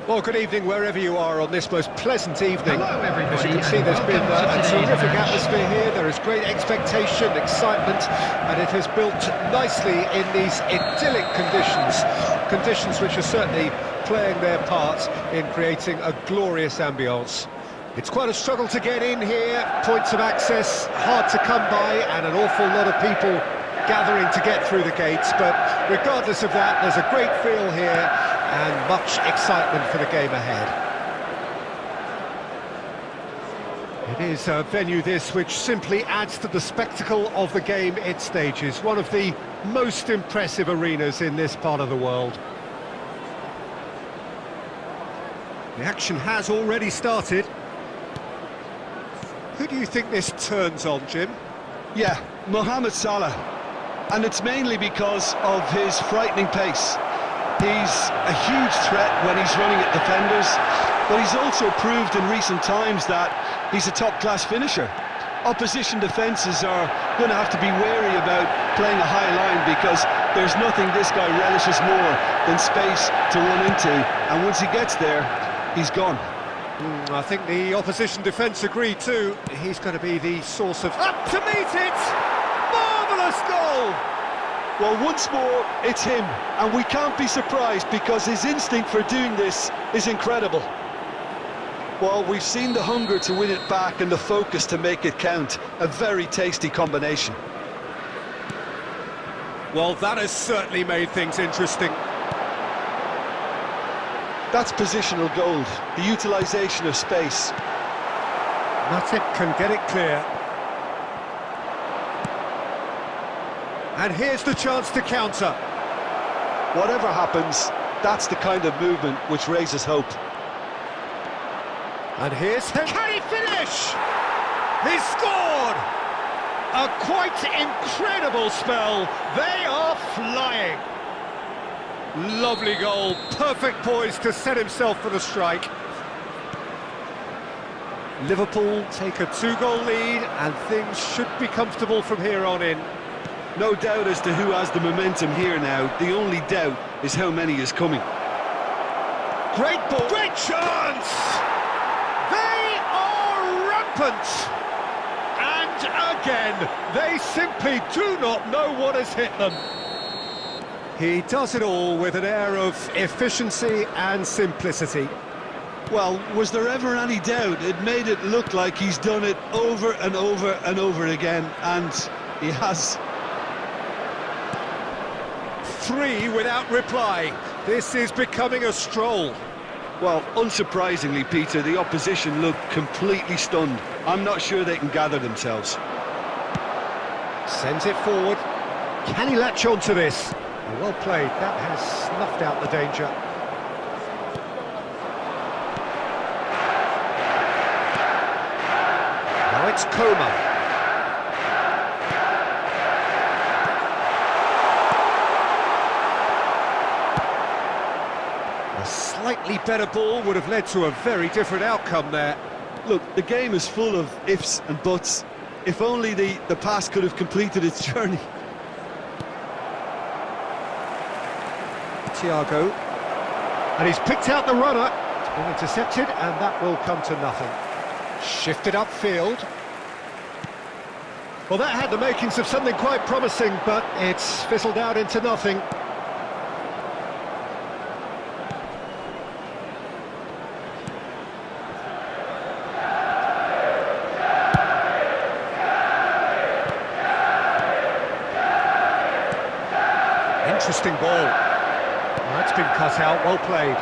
Well, good evening wherever you are on this most pleasant evening. Hello, everybody, As you can see, there's been a terrific atmosphere here. There is great expectation, excitement, and it has built nicely in these idyllic conditions. Conditions which are certainly playing their part in creating a glorious ambience. It's quite a struggle to get in here, points of access hard to come by, and an awful lot of people gathering to get through the gates, but regardless of that, there's a great feel here and much excitement for the game ahead. It is a venue this which simply adds to the spectacle of the game it stages, one of the most impressive arenas in this part of the world. The action has already started. Who do you think this turns on, Jim? Yeah, Mohamed Salah. And it's mainly because of his frightening pace. He's a huge threat when he's running at defenders, but he's also proved in recent times that he's a top-class finisher. Opposition defences are going to have to be wary about playing a high line because there's nothing this guy relishes more than space to run into, and once he gets there, he's gone. I think the opposition defence agree too. He's going to be the source of... Up to meet it! Marvellous goal! Well, once more, it's him, and we can't be surprised because his instinct for doing this is incredible. Well, we've seen the hunger to win it back and the focus to make it count. A very tasty combination. Well, that has certainly made things interesting. That's positional gold, the utilisation of space. Matip can get it clear. And here's the chance to counter. Whatever happens, that's the kind of movement which raises hope. And here's... Can he finish? He's scored! A quite incredible spell. They are flying. Lovely goal, perfect poise to set himself for the strike. Liverpool take a 2-goal lead and things should be comfortable from here on in. No doubt as to who has the momentum here now. The only doubt is how many is coming. Great ball, great chance! They are rampant! And again, they simply do not know what has hit them. He does it all with an air of efficiency and simplicity. Well, was there ever any doubt? It made it look like he's done it over and over and over again, and he has. 3 without reply. This is becoming a stroll. Well, unsurprisingly, Peter, the opposition look completely stunned. I'm not sure they can gather themselves. Sends it forward. Can he latch on to this? Well played, that has snuffed out the danger. Now it's Coma. A slightly better ball would have led to a very different outcome there. Look, the game is full of ifs and buts. If only the pass could have completed its journey. Thiago, and he's picked out the runner. It's been intercepted, and that will come to nothing. Shifted upfield. Well, that had the makings of something quite promising, but it's fizzled out into nothing. Interesting ball. That's been cut out, well played.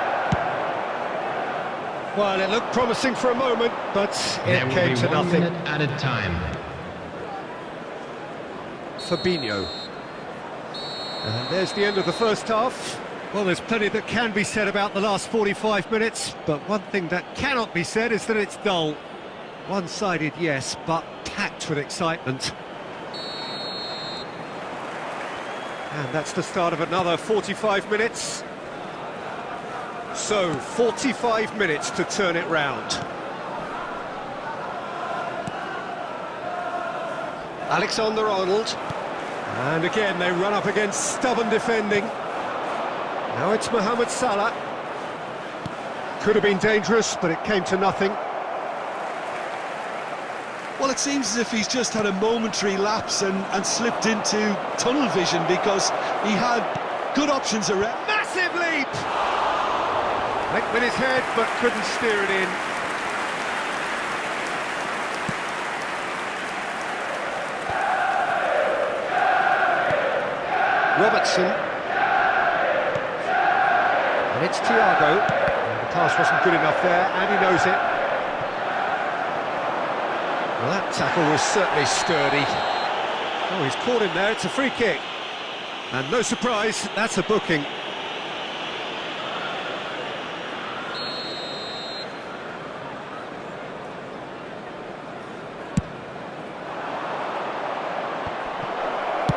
Well, it looked promising for a moment, but it came to nothing. There will be 1 minute added time. Fabinho. And there's the end of the first half. Well, there's plenty that can be said about the last 45 minutes, but one thing that cannot be said is that it's dull. One-sided, yes, but packed with excitement. And that's the start of another 45 minutes. So, 45 minutes to turn it round. Alexander-Arnold. And again, they run up against stubborn defending. Now it's Mohamed Salah. could have been dangerous, but it came to nothing. Well, it seems as if he's just had a momentary lapse and slipped into tunnel vision, because he had good options around. Massive leap! Went with his head, but couldn't steer it in. Robertson. And it's Thiago. The pass wasn't good enough there, and he knows it. Well, that tackle was certainly sturdy. Oh, he's caught him there, it's a free kick. And no surprise, that's a booking.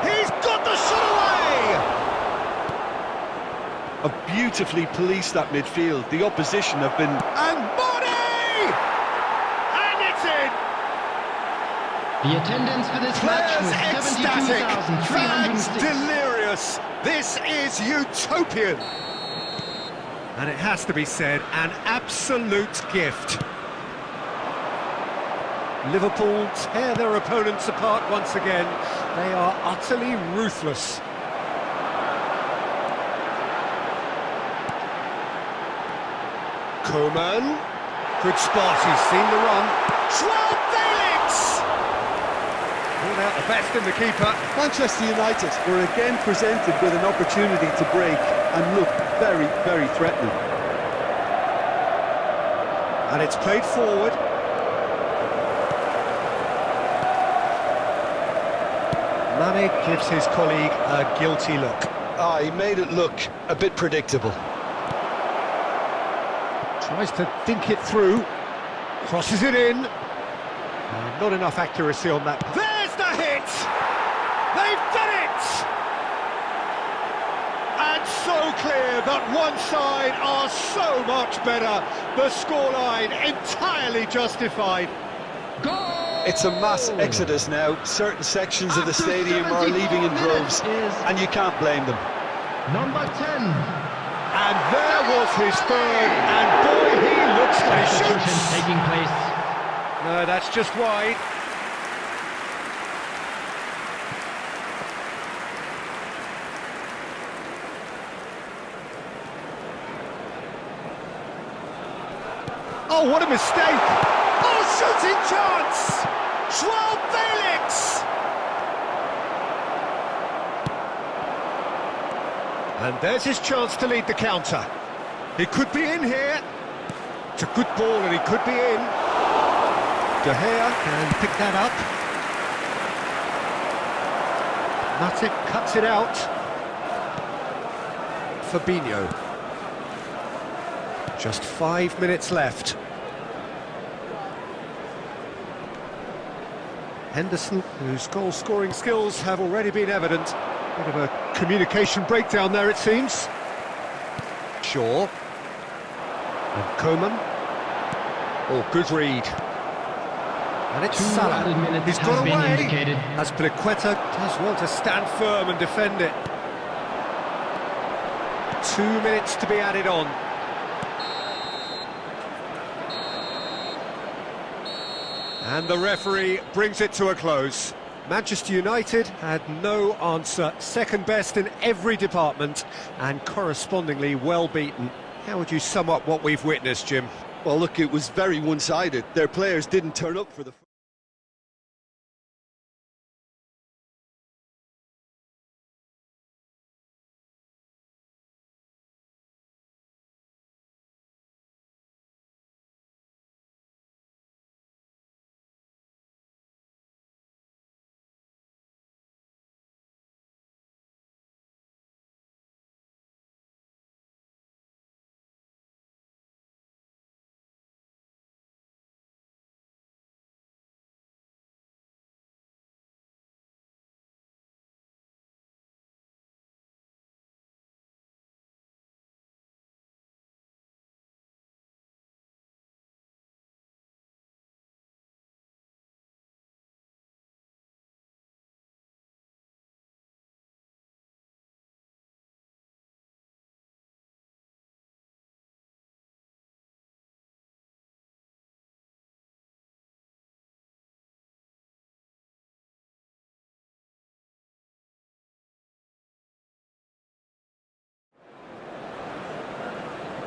He's got the shot away! Have beautifully policed that midfield. The opposition have been... And Body! And it's in! The attendance for this match was Ecstatic, fans 72,306. delirious. This is utopian. And it has to be said, an absolute gift. Liverpool tear their opponents apart once again. They are utterly ruthless. Koeman. Good spot, he's seen the run. Pulled out the best in the keeper. Manchester United were again presented with an opportunity to break and look very, very threatening. And it's played forward. Mane gives his colleague a guilty look. He made it look a bit predictable. Tries to think it through. Crosses it in. Not enough accuracy on that. There's the hit! They've done it! And so clear that one side are so much better. The scoreline entirely justified. Goal! It's a mass exodus now. Certain sections of the stadium are leaving in droves, and you can't blame them. Number 10. And there was his third, and boy, he looks like he Substitution shoots. taking place. No, that's just wide. Oh, what a mistake! Oh, shooting chance! Joao Felix! And there's his chance to lead the counter. He could be in here. It's a good ball and he could be in. De Gea can pick that up. Matic cuts it out. Fabinho. Just 5 minutes left. Henderson, whose goal-scoring skills have already been evident. Bit of a communication breakdown there, it seems. Shaw. And Koeman. Oh, good read. And it's 2 Salah. added minutes He's has got been away. indicated. As Pliqueta does well to stand firm and defend it. 2 minutes to be added on. And the referee brings it to a close. Manchester United had no answer, second best in every department and correspondingly well beaten. How would you sum up what we've witnessed, Jim? Well, look, it was very one-sided. Their players didn't turn up for the...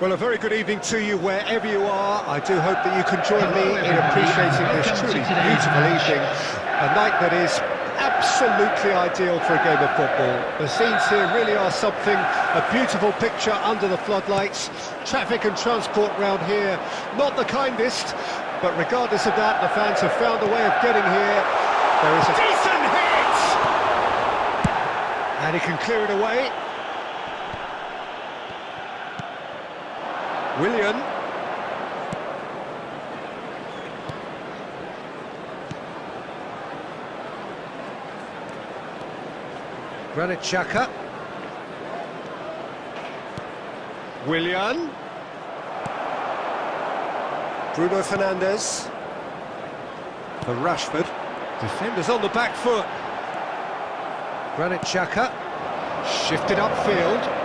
Well, a very good evening to you wherever you are. I do hope that you can join me in appreciating this truly beautiful evening. A night that is absolutely ideal for a game of football. The scenes here really are something, a beautiful picture under the floodlights. Traffic and transport round here, not the kindest, but regardless of that, the fans have found a way of getting here. There is a decent hit! And he can clear it away. Willian. Granit Xhaka. Willian. Bruno Fernandes. For Rashford. Defenders on the back foot. Granit Xhaka. Shifted upfield.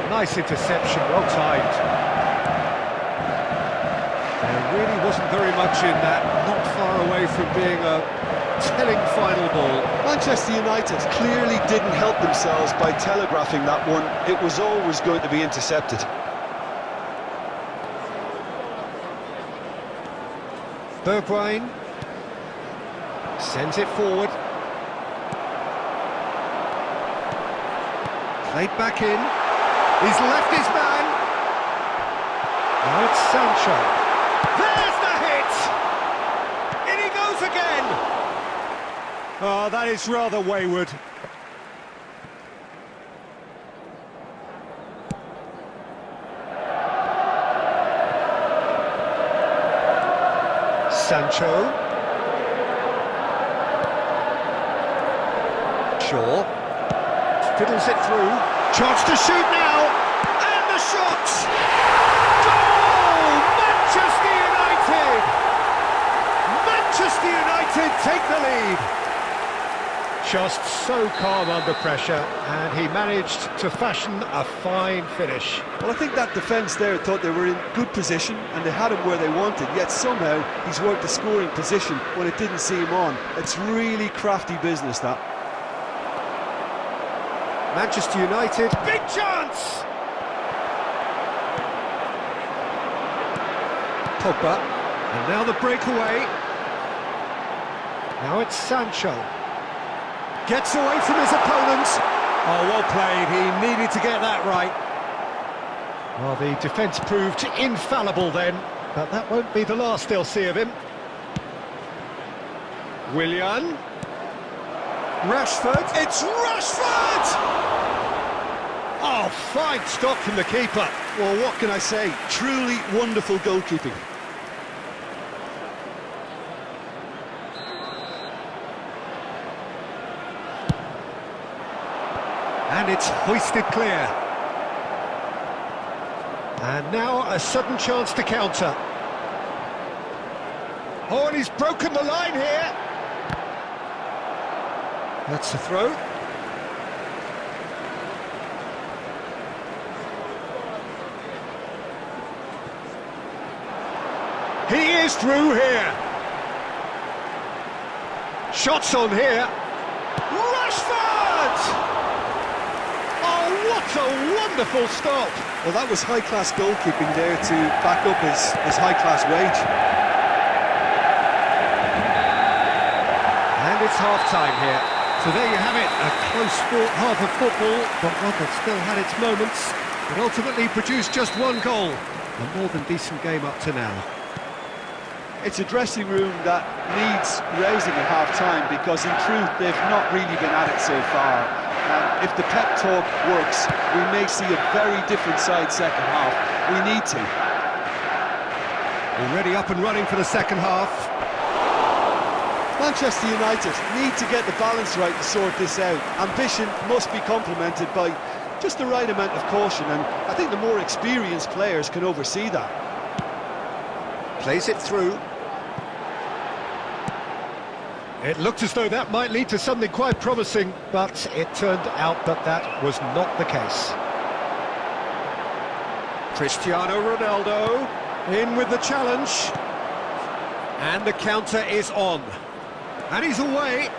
Nice interception, well timed. There really wasn't very much in that, not far away from being a telling final ball. Manchester United clearly didn't help themselves by telegraphing that one. It was always going to be intercepted. Bergwijn sends it forward. Played back in. He's left his man. Now it's Sancho. There's the hit! In he goes again! Oh, that is rather wayward. Sancho. Shaw. Fiddles it through. Chance to shoot now, and the shot! Goal! Manchester United! Manchester United take the lead. Just so calm under pressure, and he managed to fashion a fine finish. Well, I think that defence there thought they were in good position, and they had him where they wanted, yet somehow he's worked the scoring position when it didn't see him on. It's really crafty business, that. Manchester United, big chance! Pogba, and now the breakaway. Now it's Sancho. Gets away from his opponent. Oh, well played, he needed to get that right. Well, the defence proved infallible then, but that won't be the last they'll see of him. Willian. Rashford, it's Rashford! Oh, fine stop from the keeper. Well, what can I say? Truly wonderful goalkeeping. And it's hoisted clear. And now a sudden chance to counter. Oh, and he's broken the line here. That's a throw. He is through here. Shots on here. Rashford! Oh, what a wonderful stop. Well, that was high-class goalkeeping there to back up his high-class wage. And it's half-time here. So there you have it, a close-fought half of football, but one that still had its moments, but ultimately produced just one goal. A more than decent game up to now. It's a dressing room that needs rousing at half-time because, in truth, they've not really been at it so far. And if the pep talk works, we may see a very different side second half. We need to. Already up and running for the second half. Manchester United need to get the balance right to sort this out. Ambition must be complemented by just the right amount of caution, and I think the more experienced players can oversee that. Plays it through. It looked as though that might lead to something quite promising, but it turned out that that was not the case. Cristiano Ronaldo in with the challenge. And the counter is on. And he's away.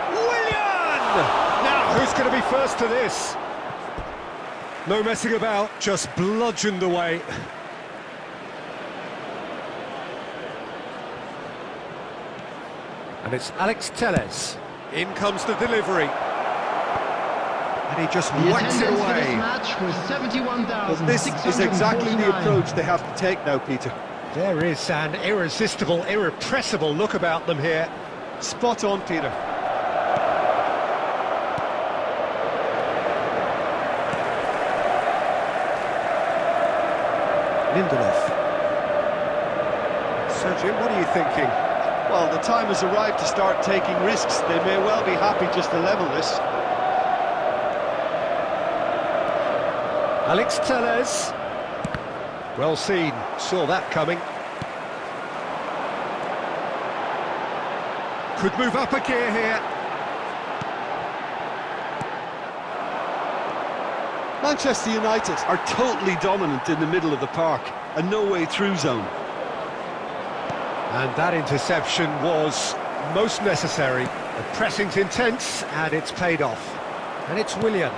Willian! Now, who's going to be first to this? No messing about, just bludgeoned away. And it's Alex Telles. In comes the delivery. And he just The whacks it attendance for this away. match was Well, this is exactly the 71,649. approach they have to take now, Peter. There is an irresistible, irrepressible look about them here. Spot on, Peter. Lindelof. So, Jim, what are you thinking? Well, the time has arrived to start taking risks. They may well be happy just to level this. Alex Telles. Well seen, saw that coming. Could move up a gear here. Manchester United are totally dominant in the middle of the park, a no-way through zone. And that interception was most necessary. The pressing's intense, and it's paid off. And it's Willian.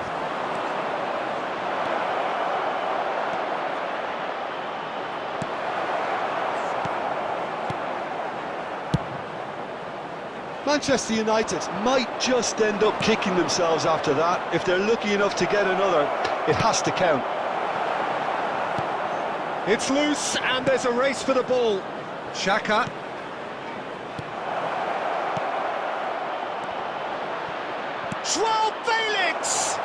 Manchester United might just end up kicking themselves after that. If they're lucky enough to get another, it has to count. It's loose, and there's a race for the ball. Xhaka. Joao Felix!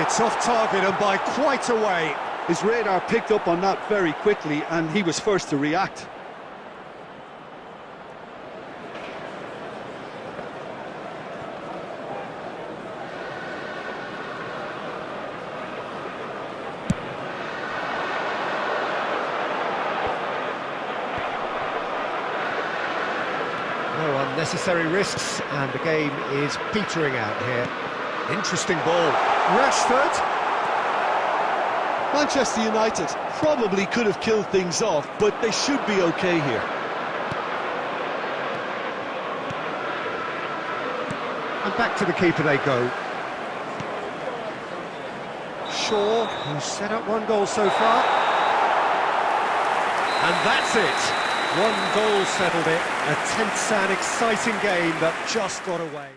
It's off target and by quite a way. His radar picked up on that very quickly, and he was first to react. No unnecessary risks, and the game is petering out here. Interesting ball. Rashford. Manchester United probably could have killed things off, but they should be okay here. And back to the keeper they go. Shaw, who's set up one goal so far. And that's it. One goal settled it. A tense and exciting game that just got away.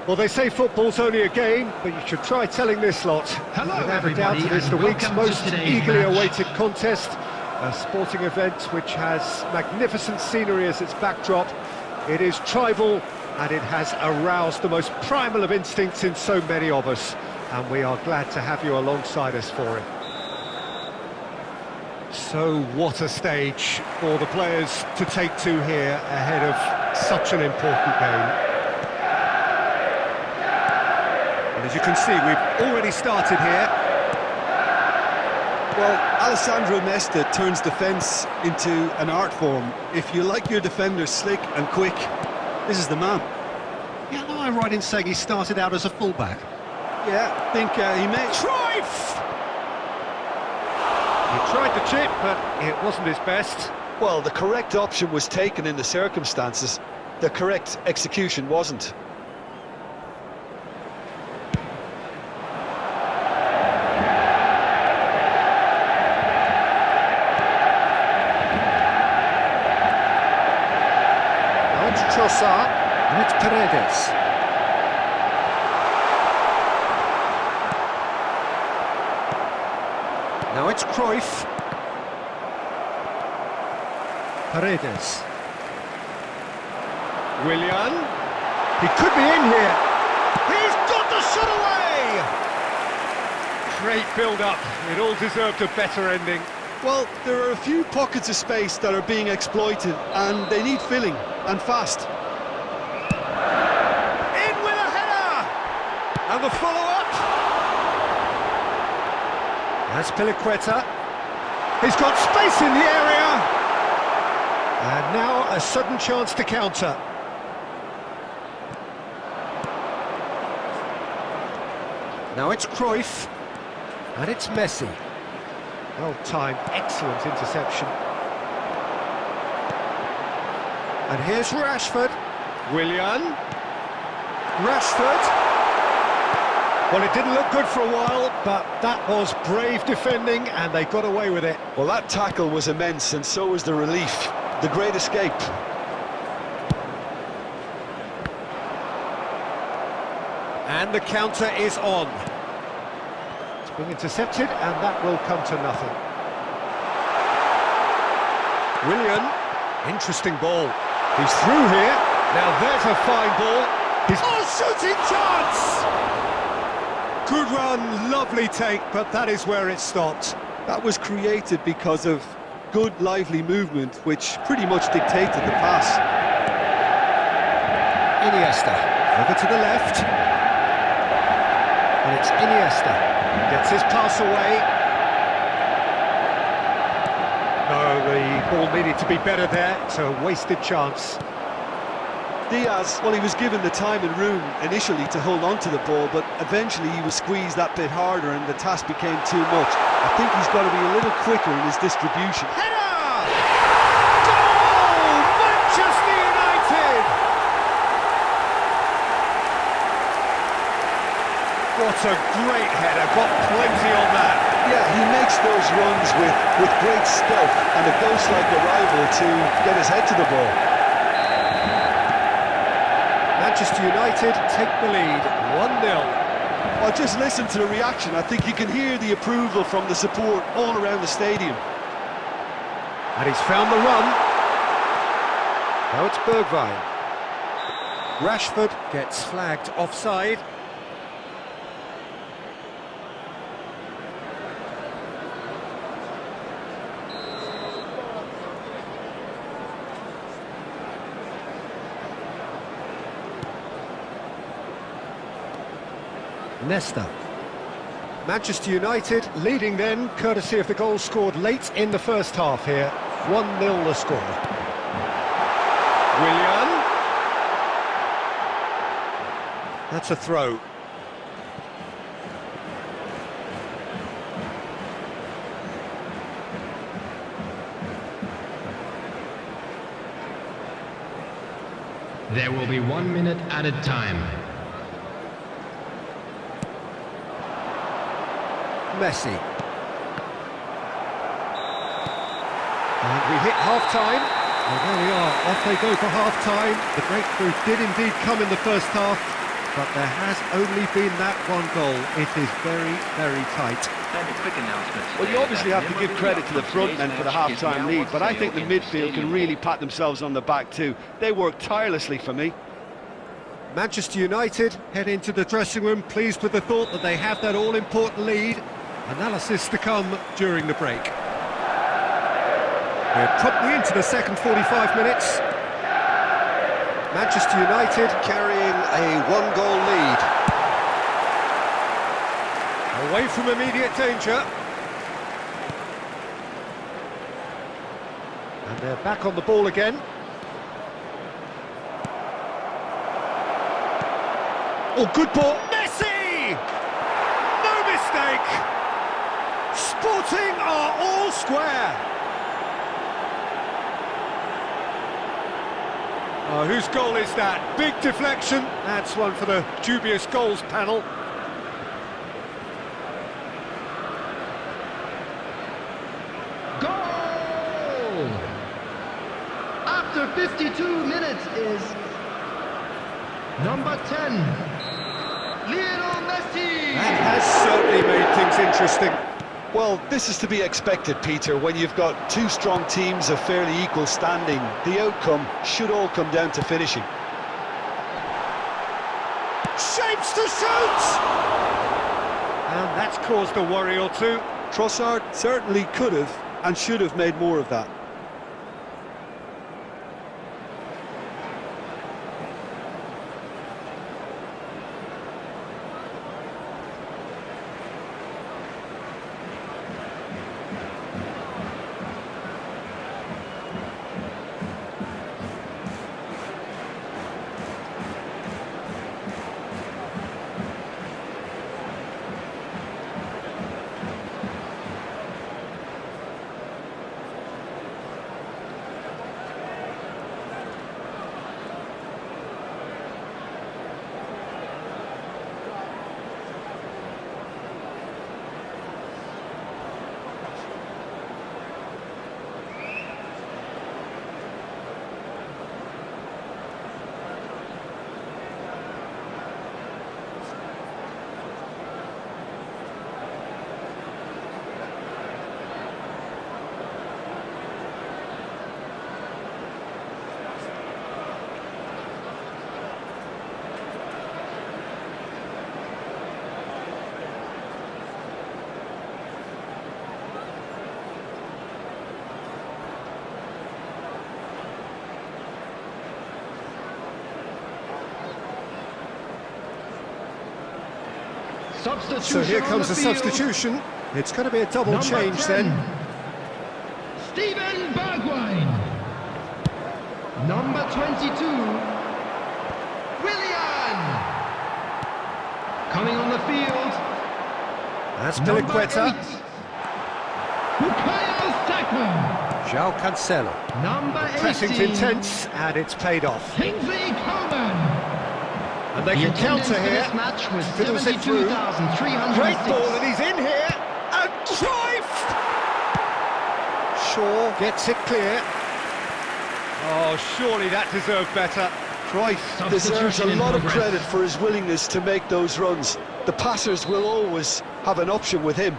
Well, they say football's only a game, but you should try telling this lot. Hello, Without a doubt, everybody, it is and the week's welcome to most today's eagerly match. awaited contest. A sporting event which has magnificent scenery as its backdrop. It is tribal, and it has aroused the most primal of instincts in so many of us. And we are glad to have you alongside us for it. So what a stage for the players to take to here ahead of such an important game. And as you can see, we've already started here. Well, Alessandro Nesta turns defence into an art form. If you like your defenders slick and quick, this is the man. Yeah, am I right in saying he started out as a fullback? Yeah, I think he may... Cruyff! He tried the chip, but it wasn't his best. Well, the correct option was taken in the circumstances. The correct execution wasn't. Now it's Trossard, and it's Paredes. Now it's Cruyff. Paredes. Willian. He could be in here. He's got the shot away! Great build-up. It all deserved a better ending. Well, there are a few pockets of space that are being exploited, and they need filling, and fast. In with a header! And the follow-up. That's Piliqueta. He's got space in the area. And now a sudden chance to counter. Now it's Cruyff. And it's Messi. Well-timed, excellent interception. And here's Rashford. Willian. Rashford. Well, it didn't look good for a while, but that was brave defending, and they got away with it. Well, that tackle was immense, and so was the relief. The great escape. And the counter is on. It's been intercepted, and that will come to nothing. Willian, interesting ball. He's through here. Now there's a fine ball. He's shooting chance! Good run, lovely take, but that is where it stopped. That was created because of good, lively movement, which pretty much dictated the pass. Iniesta, over to the left. And it's Iniesta. Gets his pass away. No, the ball needed to be better there. It's a wasted chance. Diaz, well, he was given the time and room initially to hold on to the ball, but eventually he was squeezed that bit harder and the task became too much. I think he's got to be a little quicker in his distribution. Header! Goal! Manchester United! What a great header, got plenty on that. Yeah, he makes those runs with great stealth and a ghost-like arrival to get his head to the ball. Manchester United take the lead, 1-0. Well, just listen to the reaction. I think you can hear the approval from the support all around the stadium. And he's found the run. Now it's Bergwijn. Rashford gets flagged offside. Nesta. Manchester United leading then, courtesy of the goal scored late in the first half here. 1-0 the score. Willian. That's a throw. There will be 1 minute added time. Messi. And we hit half-time. And there we are, off they go for half-time. The breakthrough did indeed come in the first half. but there has only been that one goal. It is very, very tight. And a quick announcement. Well, you obviously have to give credit to the front men for the half-time lead, but I think the midfield can really pat themselves on the back too. They work tirelessly for me. Manchester United head into the dressing room pleased with the thought that they have that all-important lead. Analysis to come during the break. We're promptly into the second 45 minutes. Manchester United carrying a one-goal lead. Away from immediate danger. And they're back on the ball again. Oh, good ball. Messi! No mistake! Sporting are all square. Oh, whose goal is that? Big deflection. That's one for the dubious goals panel. Goal! After 52 minutes is number 10, Lionel Messi! That has certainly made things interesting. Well, this is to be expected, Peter. When you've got two strong teams of fairly equal standing, the outcome should all come down to finishing. Shapes to shoot! And that's caused a worry or two. Trossard certainly could have and should have made more of that. So here comes the substitution. It's going to be a double change then. Steven Bergwijn. Number 22, Willian. Coming on the field, That's number Piliqueta. 8, Bukayo Saka. João Cancelo. Number 18, Pressing's intense, and it's paid off. Kingsley Coman. And they The can attendance counter for here. this match was Fiddles it through. 72,306. Great ball, and he's in here. And Cruyff! Shaw gets it clear. Oh, surely that deserved better. Cruyff deserves a lot of credit for his willingness to make those runs. The passers will always have an option with him.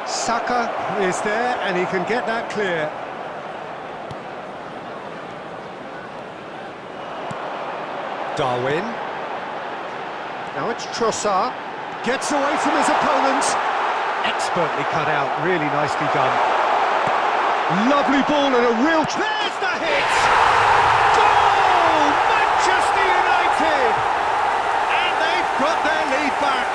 Saka is there, and he can get that clear. Darwin. Now it's Trossard. Gets away from his opponents. Expertly cut out, really nicely done. Lovely ball and a real... There's the hit! Goal! Manchester United! And they've got their lead back.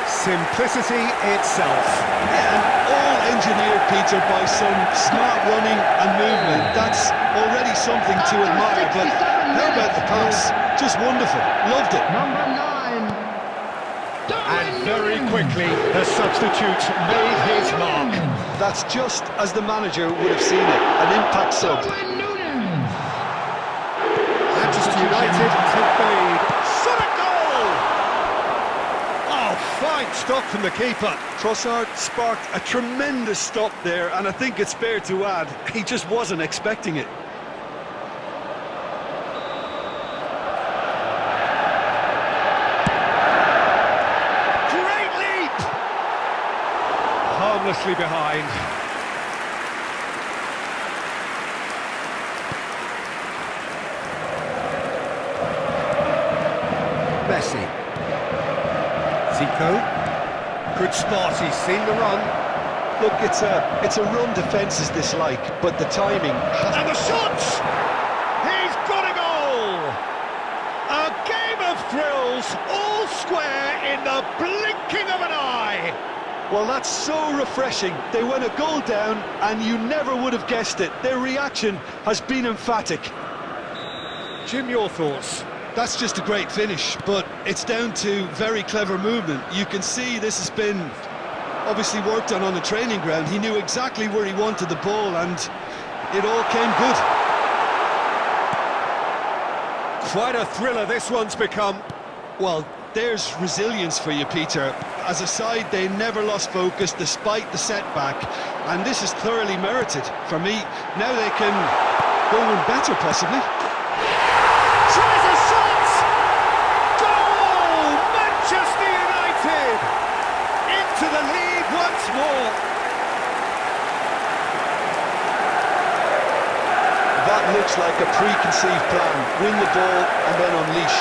Simplicity itself. Yeah, and all engineered, Peter, by some smart running and movement. That's already something to admire, but how about the pass? Just wonderful, loved it. Number 9. And very quickly, the substitute made his mark. That's just as the manager would have seen it, an impact sub. Manchester United take the lead. Shot a goal! Oh, fine stop from the keeper. Trossard sparked a tremendous stop there, and I think it's fair to add, he just wasn't expecting it. Great leap! Harmlessly behind. Messi. Zico. Good spot, he's seen the run. Look, it's a run defence is dislike, but the timing has... And the shot! He's got a goal! A game of thrills, all square in the blinking of an eye! Well, that's so refreshing. They went a goal down, and you never would have guessed it. Their reaction has been emphatic. Jim, your thoughts? That's just a great finish, but it's down to very clever movement. You can see this has been obviously worked on the training ground. He knew exactly where he wanted the ball, and it all came good. Quite a thriller this one's become. Well, there's resilience for you, Peter. As a side, they never lost focus despite the setback, and this is thoroughly merited. For me, now they can go on better, possibly. Tries a shot! Goal! Manchester United! Into the lead once more. That looks like a preconceived plan. Win the ball and then unleash.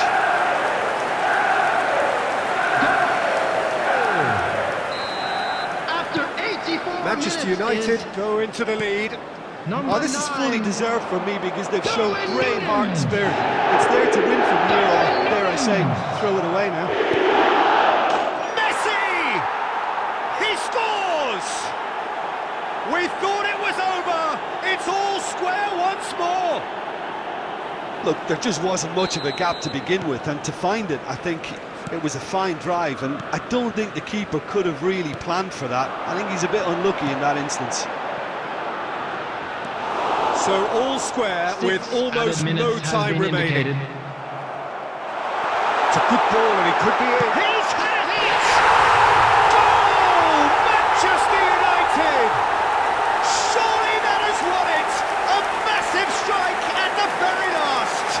After 84 Manchester minutes United is go into the lead. number Oh, this is fully 9. deserved for me because they've shown great heart and spirit. It's there to win from here, or dare I say, throw it away now. Messi! He scores! We thought it was over. It's all square once more. Look, there just wasn't much of a gap to begin with, and to find it, I think it was a fine drive, and I don't think the keeper could have really planned for that. I think he's a bit unlucky in that instance. So all square with almost no time remaining. It's a good ball and he could be in. He's had a hit! Goal! Manchester United! Surely that has won it! A massive strike at the very last!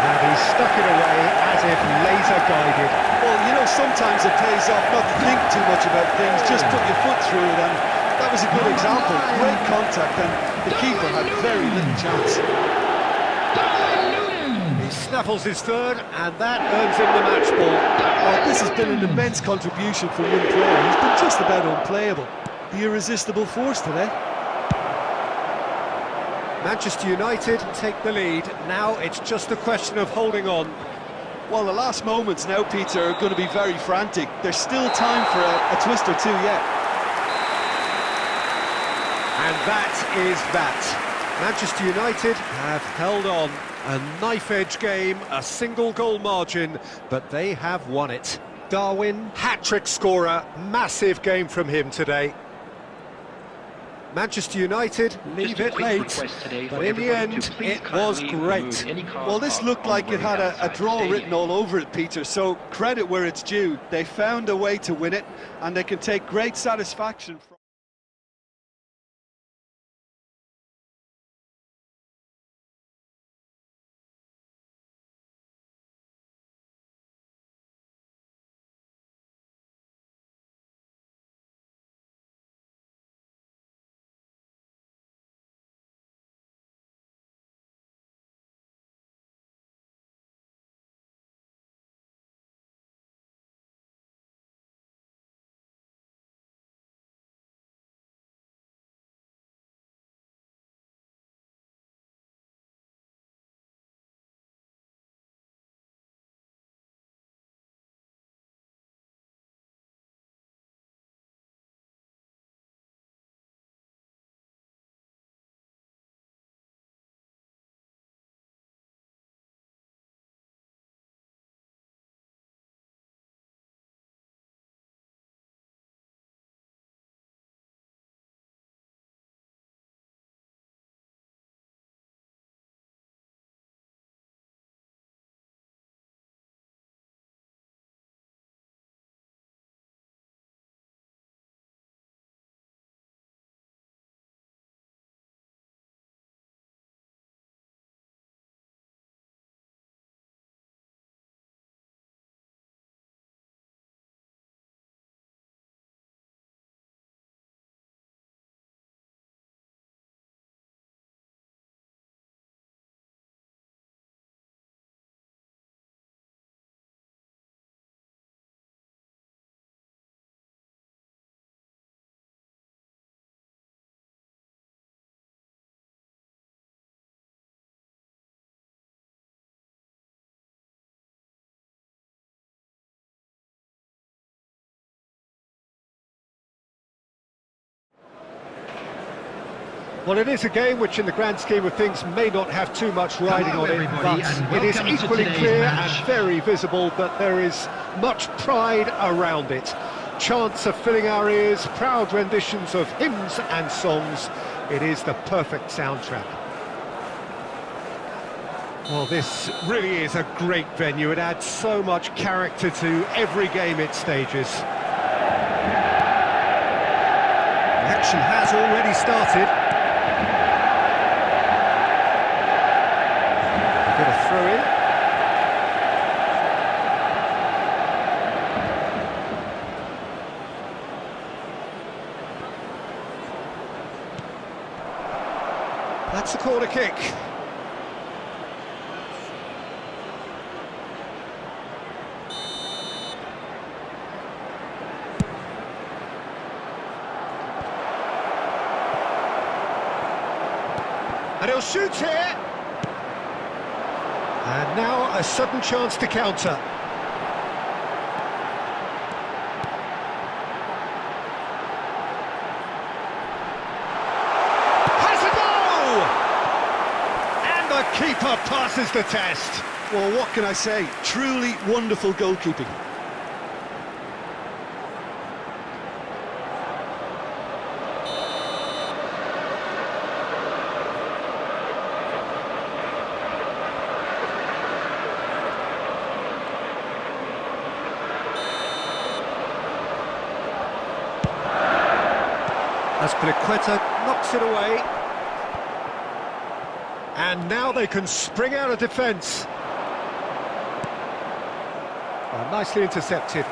And he stuck it away as if laser guided. Well, you know, sometimes it pays off not to think too much about things, just put your foot through it, and that was a good example. Great contact, and the keeper had very little chance. He snaffles his third, and that earns him the match ball. Oh, this has been an immense contribution for one player. He's been just about unplayable. The irresistible force today. Manchester United take the lead. Now it's just a question of holding on. Well, the last moments now, Peter, are going to be very frantic. There's still time for a twist or two yet. And that is that. Manchester United have held on. A knife-edge game, a single-goal margin, but they have won it. Darwin, hat-trick scorer, massive game from him today. Manchester United leave it late, but in the end, it was great. Well, this looked like it had a draw written all over it, Peter, so credit where it's due. They found a way to win it, and they can take great satisfaction from Well, it is a game which in the grand scheme of things may not have too much riding on it, everybody, but and it is welcome to equally today's clear match. and very visible that there is much pride around it. Chants are filling our ears, proud renditions of hymns and songs. It is the perfect soundtrack. Well, this really is a great venue. It adds so much character to every game it stages. The action has already started. A bit of throw in. That's a corner kick. And he'll shoot here. And now a sudden chance to counter. Has a goal! And the keeper passes the test. Well, what can I say? Truly wonderful goalkeeping. As Pliqueta knocks it away. And now they can spring out of defence. Oh, nicely intercepted.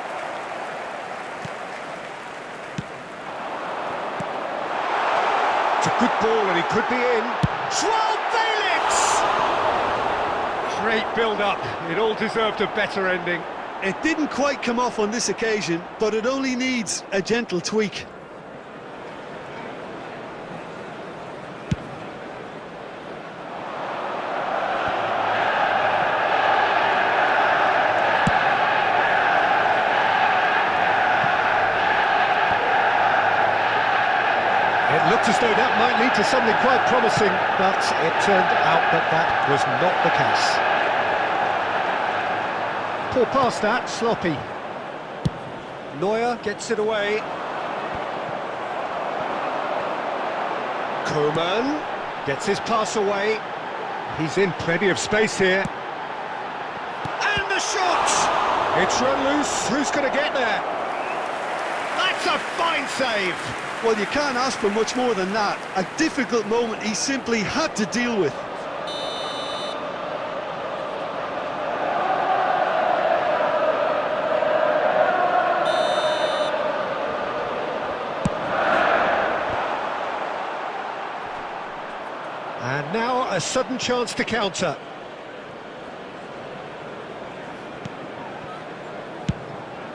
It's a good ball and he could be in. Joao Felix! Great build-up. It all deserved a better ending. It didn't quite come off on this occasion, but it only needs a gentle tweak. It looked as though that might lead to something quite promising, but it turned out that that was not the case. Poor pass that, sloppy. Neuer gets it away. Koeman gets his pass away. He's in plenty of space here. And the shot! It's run loose. Who's going to get there? That's a fine save. Well, you can't ask for much more than that. A difficult moment he simply had to deal with. And now a sudden chance to counter.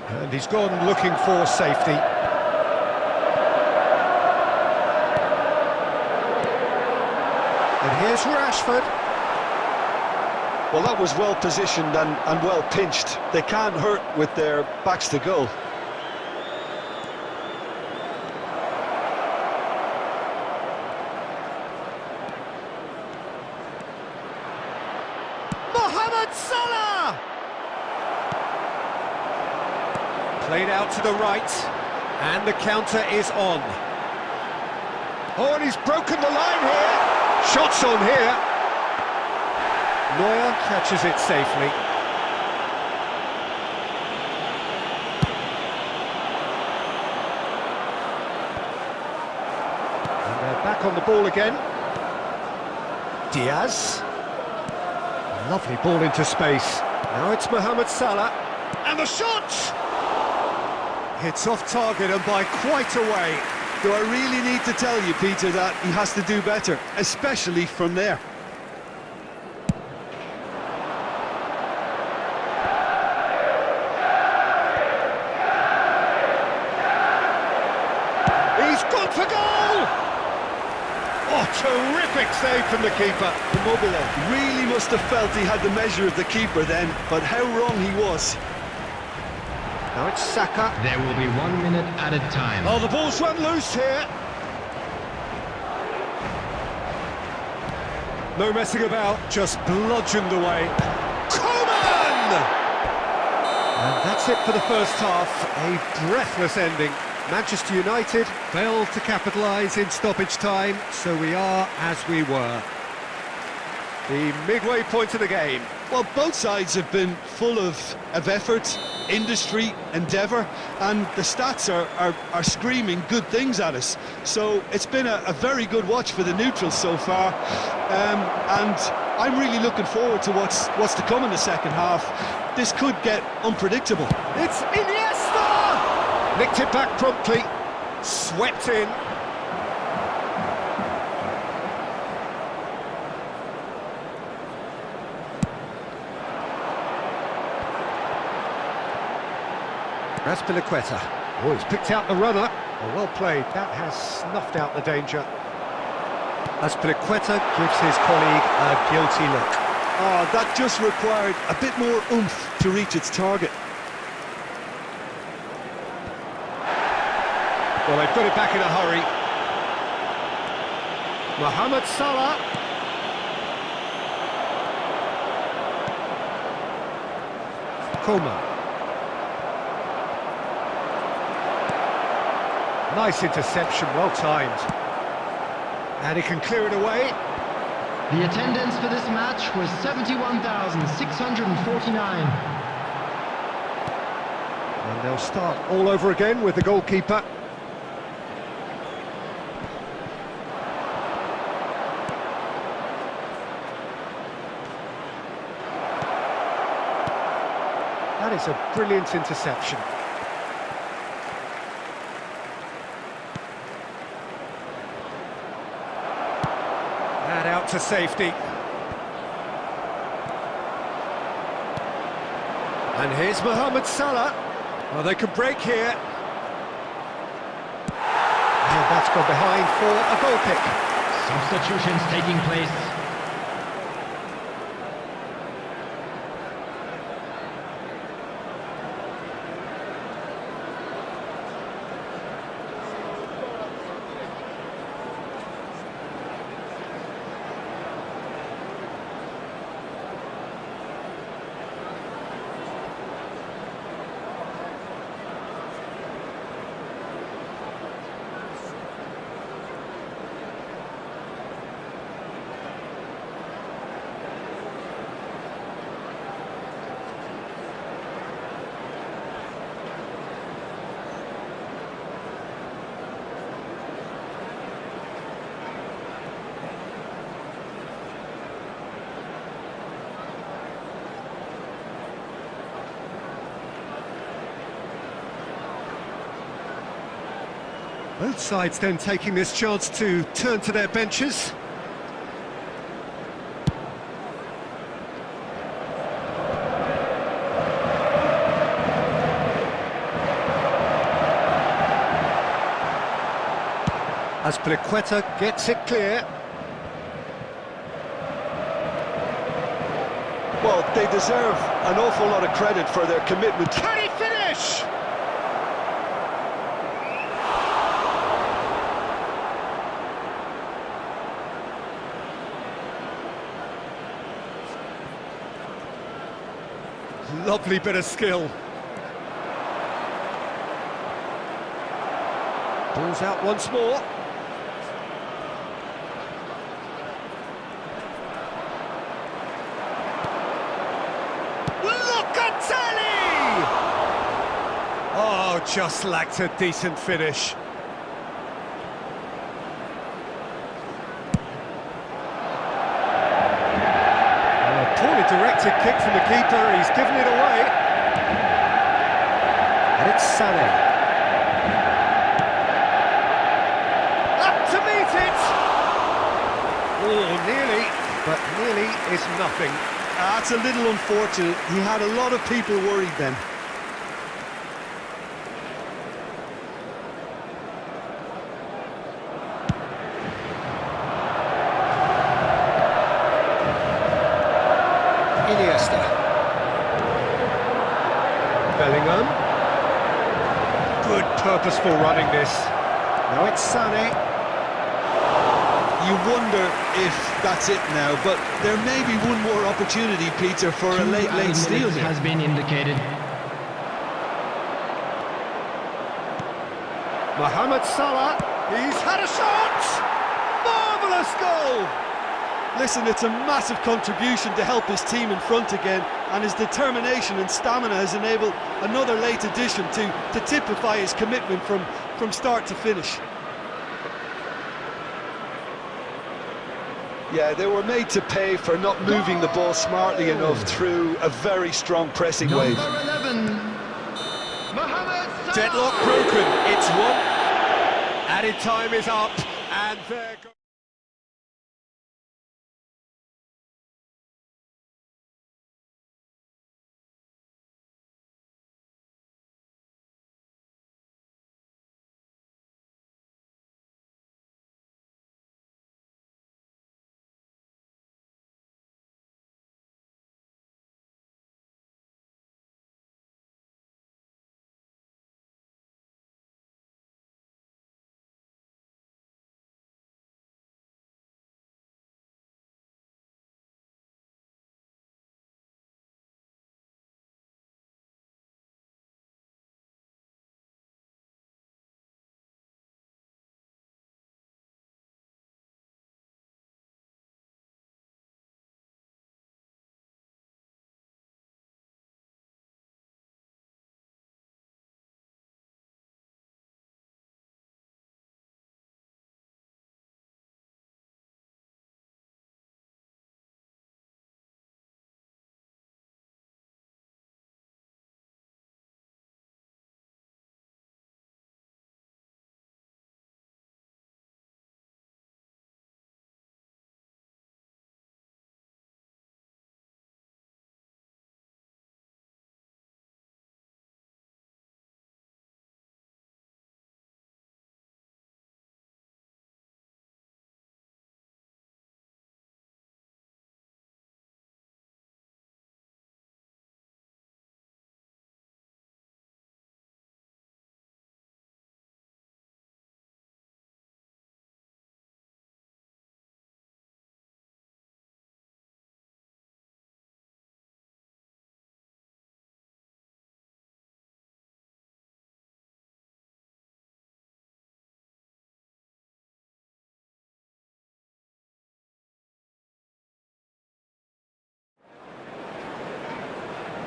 And he's gone looking for safety. And here's Rashford. Well, that was well positioned and well pinched. They can't hurt with their backs to goal. Mohamed Salah! Played out to the right, and the counter is on. Oh, and he's broken the line here. Shots on here. Neuer catches it safely. And they're back on the ball again. Diaz. Lovely ball into space. Now it's Mohamed Salah. And the shot! It's off target and by quite a way. Do I really need to tell you, Peter, that he has to do better, especially from there? He's gone for goal! Oh, terrific save from the keeper. Immobile really must have felt he had the measure of the keeper then, but how wrong he was. Now it's Saka. There will be 1 minute at a time. Oh, the ball's run loose here. No messing about, just bludgeoned away. Coman! And that's it for the first half, a breathless ending. Manchester United failed to capitalise in stoppage time, so we are as we were. The midway point of the game. Well, both sides have been full of effort, industry, endeavour, and the stats are screaming good things at us. So it's been a very good watch for the neutrals so far, and I'm really looking forward to what's to come in the second half. This could get unpredictable. It's Iniesta! Nicked it back promptly, swept in. Azpilicueta. Oh, he's picked out the runner. Oh, well played. That has snuffed out the danger. Azpilicueta gives his colleague a guilty look. Oh, that just required a bit more oomph to reach its target. Well, they've got it back in a hurry. Mohamed Salah. Coman. Nice interception, well timed. And he can clear it away. The attendance for this match was 71,649. And they'll start all over again with the goalkeeper. That is a brilliant interception. And out to safety. And here's Mohamed Salah. Well, they could break here. And that's gone behind for a goal kick. Substitutions taking place. Both sides then taking this chance to turn to their benches. Azpilicueta gets it clear. Well, they deserve an awful lot of credit for their commitment. Can he finish? Lovely bit of skill. Ball's out once more. Locatelli! Oh, just lacked a decent finish. Poorly directed kick from the keeper, he's given it away. And it's Sané. Up to meet it! Oh, nearly, but nearly is nothing. That's a little unfortunate. He had a lot of people worried then. Iniesta. Bellingham. Good purposeful running this. Now it's Sané. you wonder if that's it now, but there may be one more opportunity, Peter, for a late steal here. Has been indicated. Mohamed Salah, he's had a shot! Marvellous goal! Listen, it's a massive contribution to help his team in front again, and his determination and stamina has enabled another late addition to typify his commitment from start to finish. Yeah, they were made to pay for not moving the ball smartly enough through a very strong pressing wave. Number 11, Mohamed Salah. Deadlock broken, it's one. Added time is up, and there goes...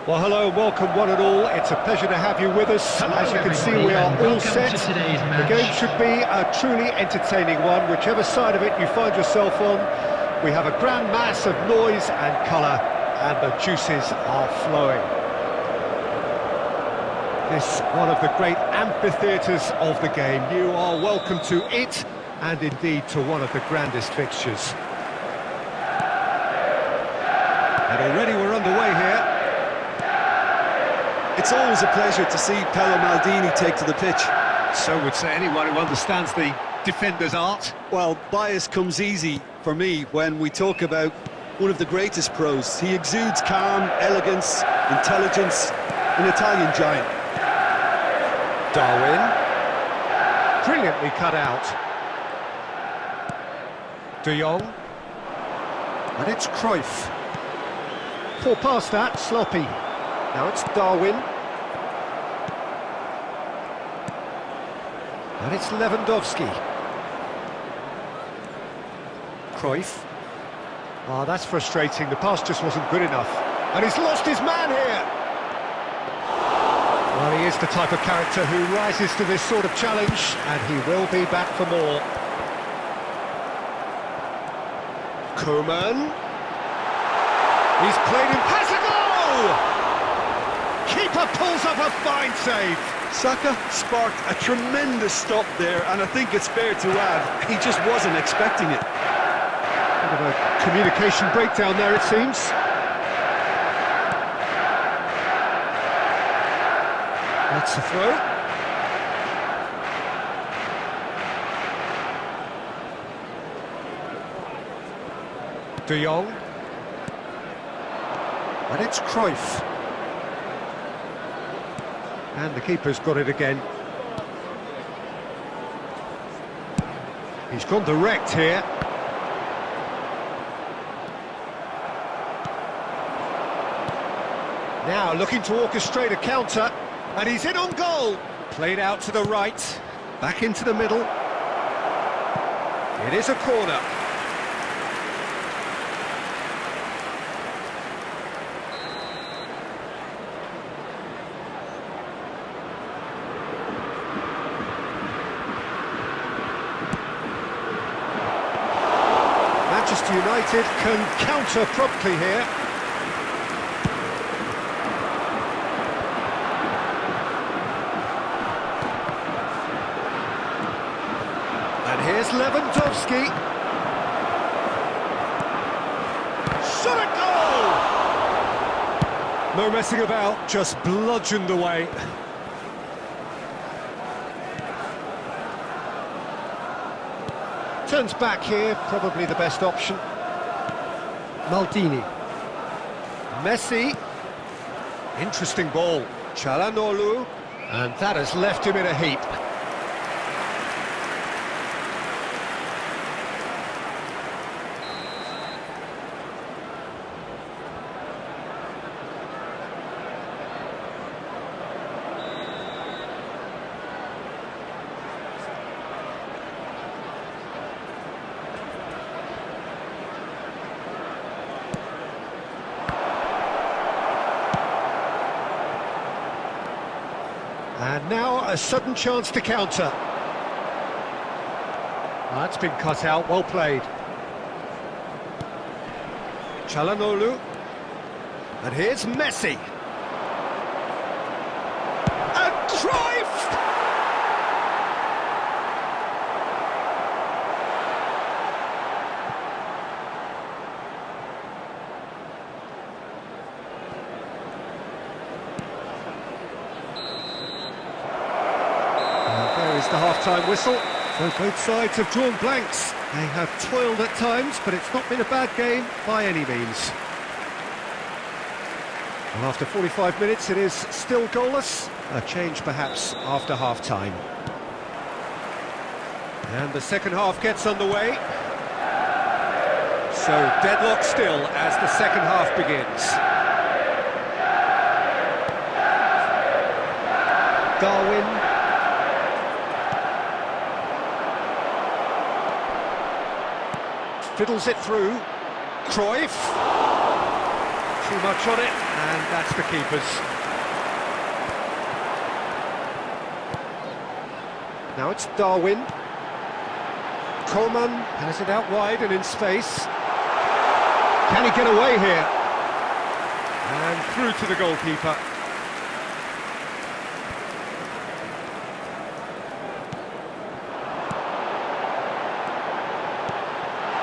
Well, hello, welcome one and all. It's a pleasure to have you with us. Hello, as you can see, we are all set. The game should be a truly entertaining one, whichever side of it you find yourself on. We have a grand mass of noise and colour, and the juices are flowing. This one of the great amphitheatres of the game. You are welcome to it, and indeed to one of the grandest fixtures. And already we're underway here. It's always a pleasure to see Paolo Maldini take to the pitch. So would say anyone who understands the defender's art. Well, bias comes easy for me when we talk about one of the greatest pros. He exudes calm, elegance, intelligence, an Italian giant. Darwin. Brilliantly cut out. De Jong. And it's Cruyff. Poor pass that, sloppy. Now it's Darwin. And it's Lewandowski. Cruyff. Ah, that's frustrating. The pass just wasn't good enough. And he's lost his man here. Well, he is the type of character who rises to this sort of challenge, and he will be back for more. Koeman. He's played in pass a goal! Keeper pulls up a fine save. Saka sparked a tremendous stop there, and I think it's fair to add, he just wasn't expecting it. Bit of a communication breakdown there, it seems. That's the throw. De Jong. And it's Cruyff. And the keeper's got it again. He's gone direct here. Now looking to orchestrate a counter, and he's in on goal. Played out to the right, back into the middle. It is a corner. Manchester United can counter promptly here. And here's Lewandowski. Shot at goal! No messing about, just bludgeoned away. Turns back here, probably the best option. Maldini. Messi. Interesting ball. Çalhanoğlu. And that has left him in a heap. And now a sudden chance to counter. That's been cut out, well played. Çalhanoğlu. And here's Messi. And Cruyff! The half-time whistle, so both sides have drawn blanks. They have toiled at times, but it's not been a bad game by any means. Well, after 45 minutes it is still goalless, a change perhaps after half-time. And the second half gets underway. So deadlock still as the second half begins. Darwin. Fiddles it through. Cruyff. Too much on it, and that's the keeper's. Now it's Darwin. Coman has it out wide and in space. Can he get away here? And through to the goalkeeper.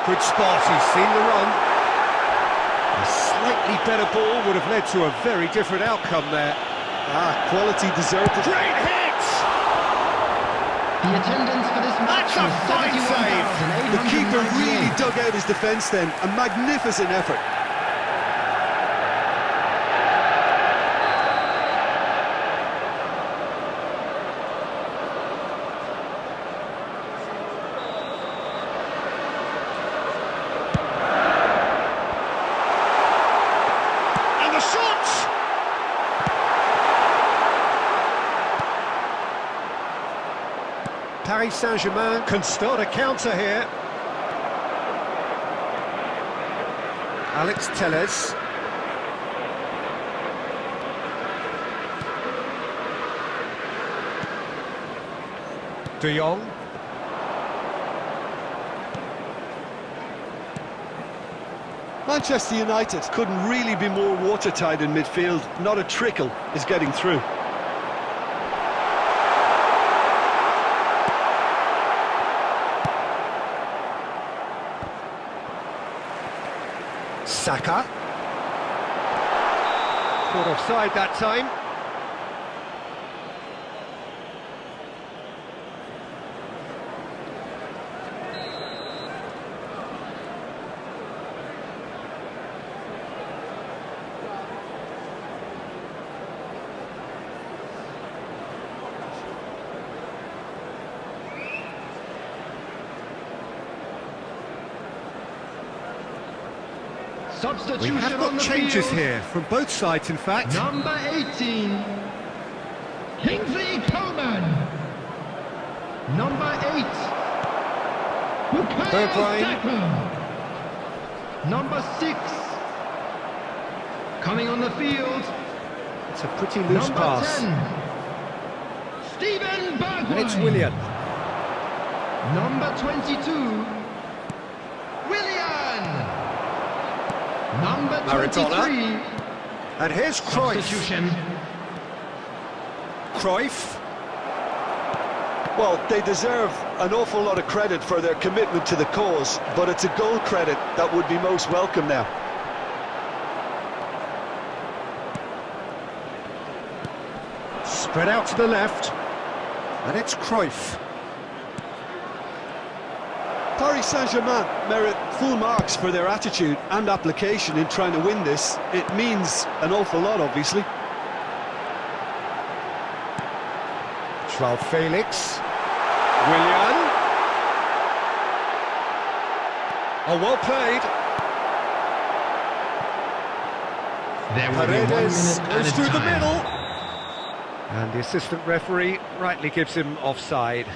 Good spot, he's seen the run. A slightly better ball would have led to a very different outcome there. Quality deserved it. Great hit! The attendance for this match That's a was fine save. The keeper really 71,898. dug out his defence then. A magnificent effort. Paris Saint-Germain can start a counter here. Alex Telles. De Jong. Manchester United couldn't really be more watertight in midfield. Not a trickle is getting through. Saka. Caught offside that time. Substitution We have on got the changes field. here, from both sides in fact. Number 18, Kingsley Coman. Number 8, Bukayo Bergwijn. Saka. Number 6, coming on the field, It's a pretty loose number pass. 10, Steven Bergwijn. And it's Willian. Number 22, Willian. Number Maradona. 23, And here's Cruyff. substitution. Cruyff. Well, they deserve an awful lot of credit for their commitment to the cause, but it's a goal credit that would be most welcome now. Spread out to the left. And it's Cruyff. Paris Saint-Germain merit full marks for their attitude and application in trying to win this. It means an awful lot, obviously. João Felix. Willian. Oh, well played. There will be 1 Paredes minute goes added through the time. middle. And the assistant referee rightly gives him offside.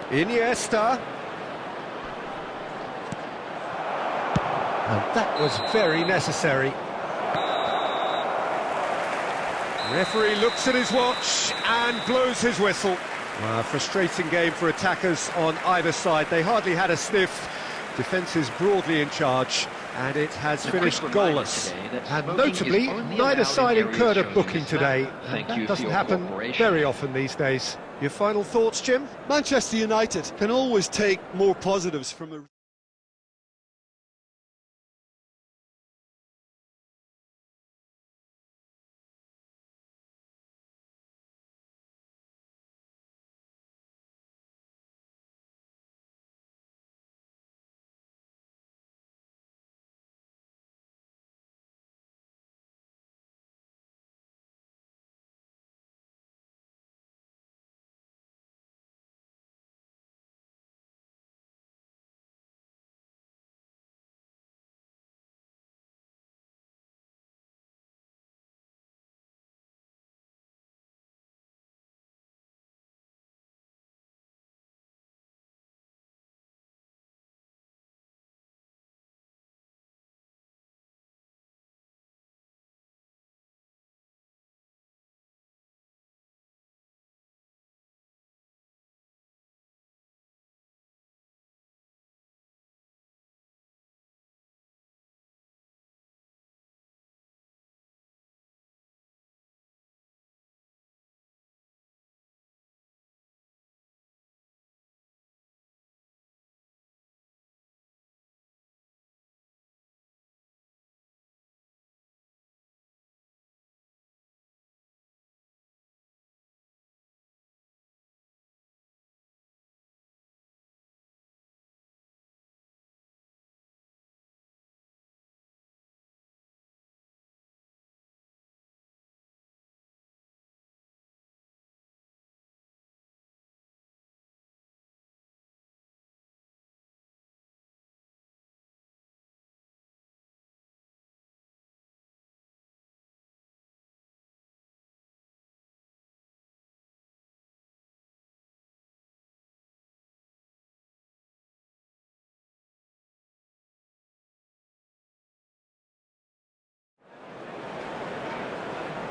Iniesta. And that was very necessary. Referee looks at his watch and blows his whistle. Frustrating game for attackers on either side. They hardly had a sniff. Defence is broadly in charge, and it has finished goalless. And notably, neither side incurred a booking today. And that doesn't happen very often these days. Your final thoughts, Jim? Manchester United can always take more positives from a...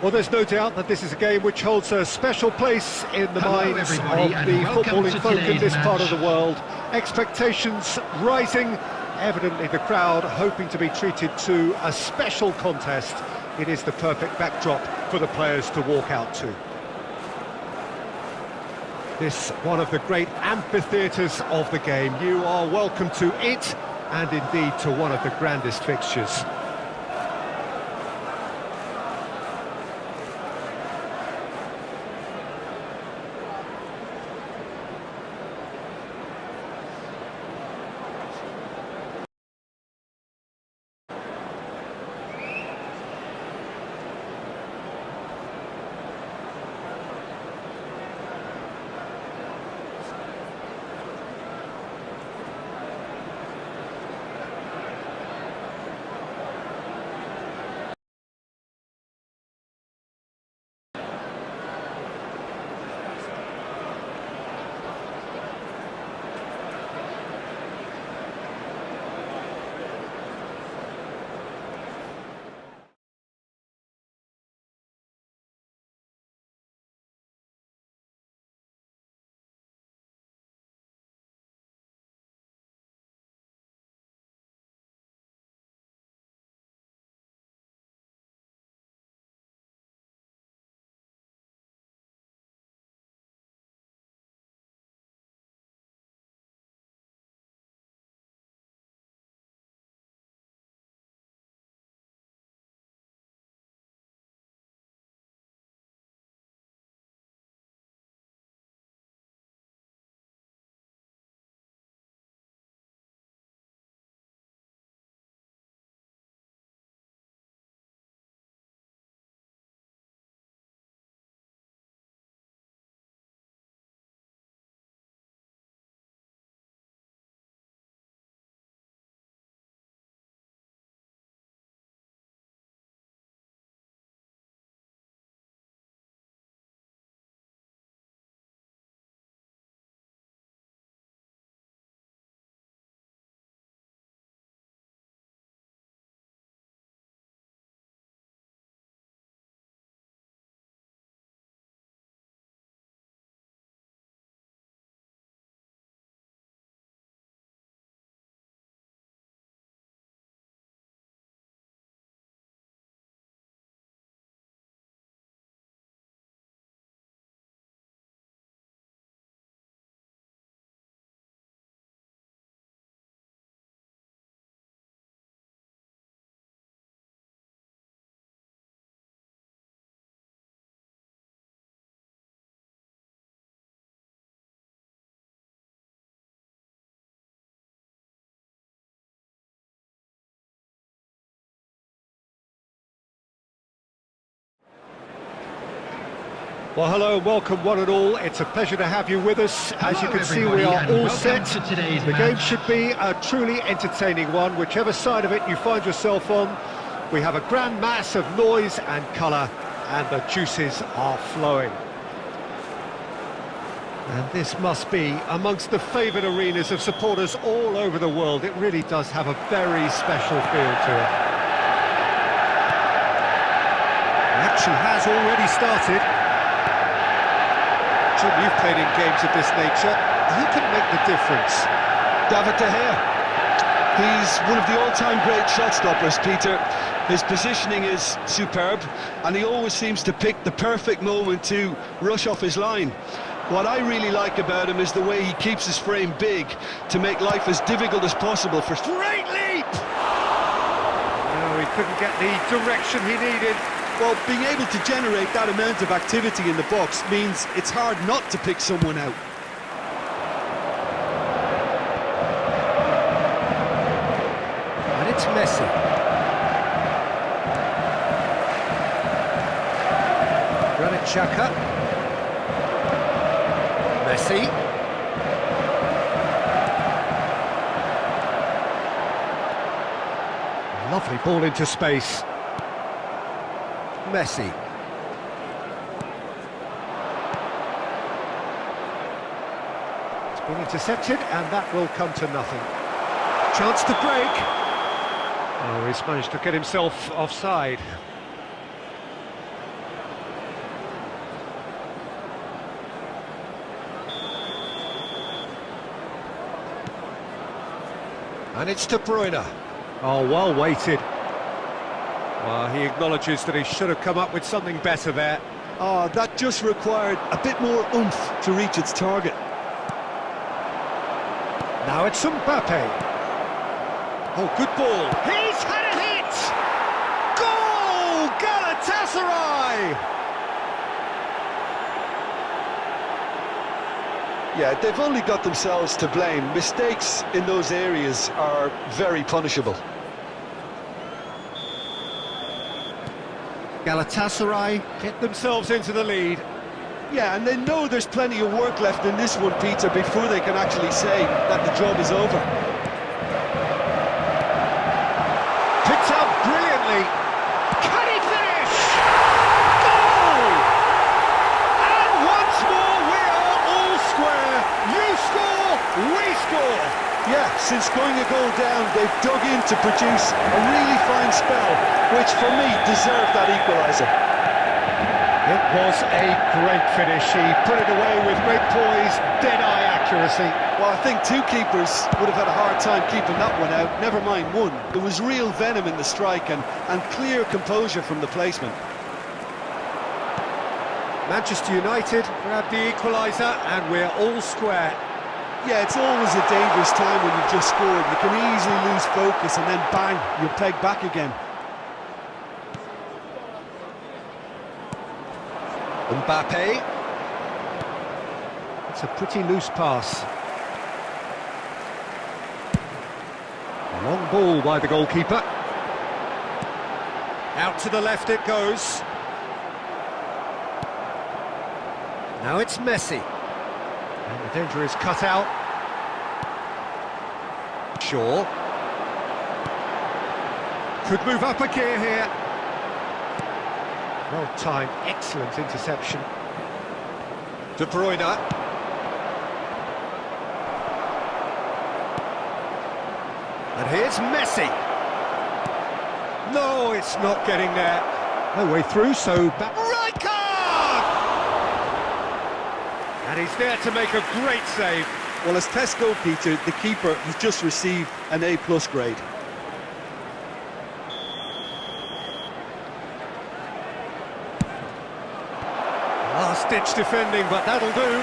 Well, there's no doubt that this is a game which holds a special place in the Hello, minds of everybody, and the welcome footballing to folk in today's this part of match. the world. Expectations rising, evidently the crowd hoping to be treated to a special contest. It is the perfect backdrop for the players to walk out to. This one of the great amphitheatres of the game. You are welcome to it, and indeed to one of the grandest fixtures. Well, hello and welcome one and all. It's a pleasure to have you with us. As you can see, we are all set. The game should be a truly entertaining one, whichever side of it you find yourself on. We have a grand mass of noise and colour, and the juices are flowing. And this must be amongst the favoured arenas of supporters all over the world. It really does have a very special feel to it. The action has already started. Jim, you've played in games of this nature. Who can make the difference? David De Gea. He's one of the all-time great shot stoppers, Peter. His positioning is superb, and he always seems to pick the perfect moment to rush off his line. What I really like about him is the way he keeps his frame big to make life as difficult as possible for... Great leap! No, he couldn't get the direction he needed. Well, being able to generate that amount of activity in the box means it's hard not to pick someone out. And it's Messi. Granit Xhaka. Messi. Lovely ball into space. Messi. It's been intercepted, and that will come to nothing. Chance to break. Oh, he's managed to get himself offside. And it's De Bruyne. Oh, well weighted. Well, he acknowledges that he should have come up with something better there. Oh, that just required a bit more oomph to reach its target. Now it's Mbappe. Oh, good ball. He's had a hit! Goal! Galatasaray! Yeah, they've only got themselves to blame. Mistakes in those areas are very punishable. Galatasaray get themselves into the lead. Yeah, and they know there's plenty of work left in this one, Peter, before they can actually say that the job is over. Picked up brilliantly. Can he finish? Goal! And once more we are all square. You score, we score. Yeah, since going a goal down, they've dug in to produce a really fine spell, which for me deserved that equaliser. It was a great finish. He put it away with great poise, dead-eye accuracy. Well, I think two keepers would have had a hard time keeping that one out, never mind one. There was real venom in the strike and clear composure from the placement. Manchester United grabbed the equaliser and we're all square. Yeah, it's always a dangerous time when you've just scored. You can easily lose focus and then bang, you're pegged back again. Mbappe. It's a pretty loose pass. Long ball by the goalkeeper. Out to the left it goes. Now it's Messi. And the danger is cut out. Shaw. Could move up a gear here. Well timed, excellent interception. De Bruyne. And here's Messi. No, it's not getting there. No way through, so back. Right card! And he's there to make a great save. Well, as tests go, Peter, the keeper has just received an A+ grade. Last-ditch defending, but that'll do.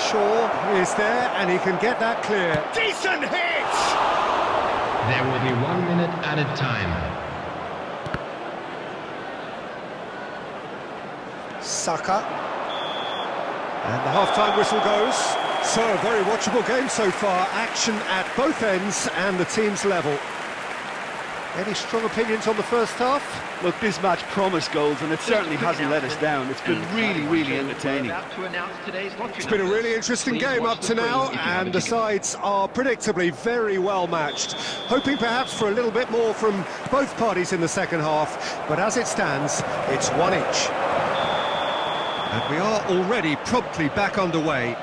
Shaw is there, and he can get that clear. Decent hit! There will be 1 minute added time. Saka. And the half-time whistle goes. So, a very watchable game so far. Action at both ends and the team's level. Any strong opinions on the first half? Look, this match promised goals, and it certainly hasn't let us down. It's been really entertaining. It's been a really interesting game up to now, and the sides are predictably very well matched. Hoping perhaps for a little bit more from both parties in the second half, but as it stands, it's one each. And we are already promptly back underway.